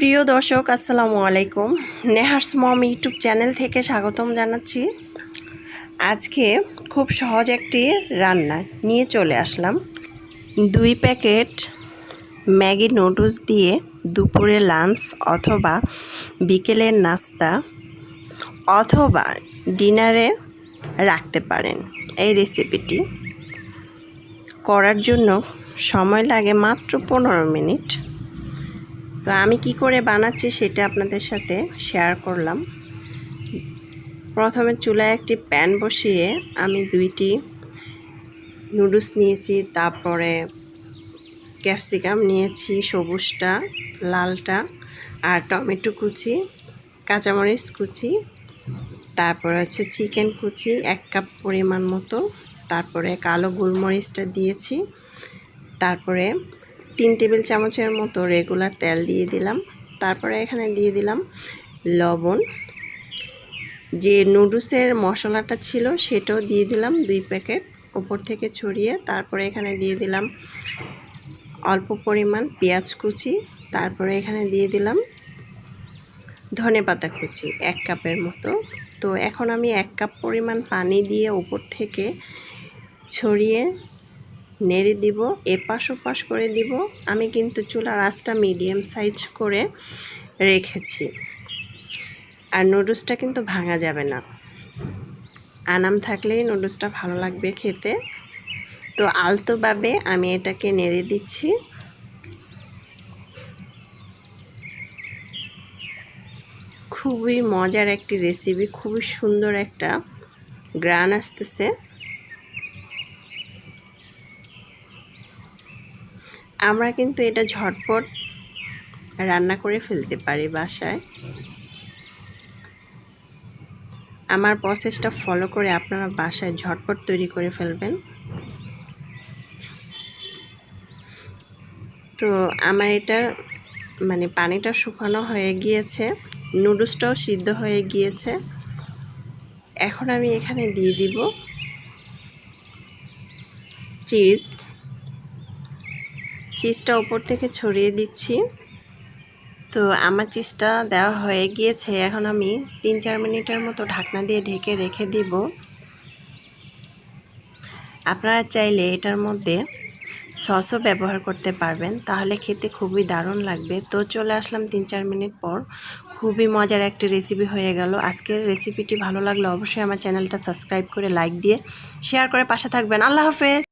প্রিয় দর্শক আসসালামু আলাইকুম। নেহার্স মম ইউটিউব চ্যানেল থেকে স্বাগতম জানাচ্ছি। আজকে খুব সহজ একটি রান্না নিয়ে চলে আসলাম। 2 প্যাকেট ম্যাগি নুডলস দিয়ে দুপুরে লাঞ্চ অথবা বিকেলের নাস্তা অথবা ডিনারে রাখতে পারেন। এই রেসিপিটি করার জন্য সময় লাগে মাত্র 15 মিনিট। তো আমি কি করে বানাচ্ছি সেটা আপনাদের সাথে শেয়ার করলাম। প্রথমে চুলায় একটি প্যান বসিয়ে আমি 2টি নুডলস নিয়েছি, তারপরে ক্যাপসিকাম নিয়েছি, সবুজটা, লালটা, আর টমেটো কুচি, কাঁচামরিচ কুচি, তারপরে হচ্ছে চিকেন কুচি 1 কাপ পরিমাণ মতো, তারপরে কালো গোলমরিচটা দিয়েছি, তারপরে 3 টেবিল চামচের মতো রেগুলার তেল দিয়ে দিলাম, তারপরে এখানে দিয়ে দিলাম লবণ, যে নুডলসের মশলাটা ছিল সেটাও দিয়ে দিলাম 2 প্যাকেট উপর থেকে ছড়িয়ে, তারপরে এখানে দিয়ে দিলাম অল্প পরিমাণ পেঁয়াজ কুচি, তারপরে এখানে দিয়ে দিলাম ধনেপাতা কুচি 1 কাপের মতো। তো এখন আমি 1 কাপ পরিমাণ পানি দিয়ে উপর থেকে ছড়িয়ে নেড়ে দিব, এপাশ ওপাশ করে দিব। আমি কিন্তু চুলার আঁচটা মিডিয়াম সাইজ করে রেখেছি, আর নুডলসটা কিন্তু ভাঙা যাবে না, আনাম থাকলেই নুডলসটা ভালো লাগবে খেতে। তো আলতোভাবে আমি এটাকে নেড়ে দিচ্ছি। খুবই মজার একটি রেসিপি, খুবই সুন্দর একটা গ্রান আসতেছে। আমরা কিন্তু এটা ঝটপট রান্না করে ফেলতে পারি বাসায়। আমার প্রসেসটা ফলো করে আপনারা বাসায় ঝটপট তৈরি করে ফেলবেন। তো আমার এটা পানিটা শুকানো হয়ে গিয়েছে, নুডলসটাও সিদ্ধ হয়ে গিয়েছে। এখন আমি এখানে দিয়ে দিব চিজটা উপর থেকে ছড়িয়ে দিচ্ছি। তো আমার চিজটা দেওয়া হয়ে গিয়েছে, এখন আমি 3-4 মিনিটের মতো ঢাকনা দিয়ে ঢেকে রেখে দিব। আপনারা চাইলে এটার মধ্যে সসও ব্যবহার করতে পারবেন, তাহলে খেতে খুবই দারুণ লাগবে। তো চলে আসলাম 3-4 মিনিট পর, খুবই মজার একটি রেসিপি হয়ে গেল। আজকের রেসিপিটি ভালো লাগলে অবশ্যই আমার চ্যানেলটা সাবস্ক্রাইব করে লাইক দিয়ে শেয়ার করে পাশে থাকবেন। আল্লাহ হাফেজ।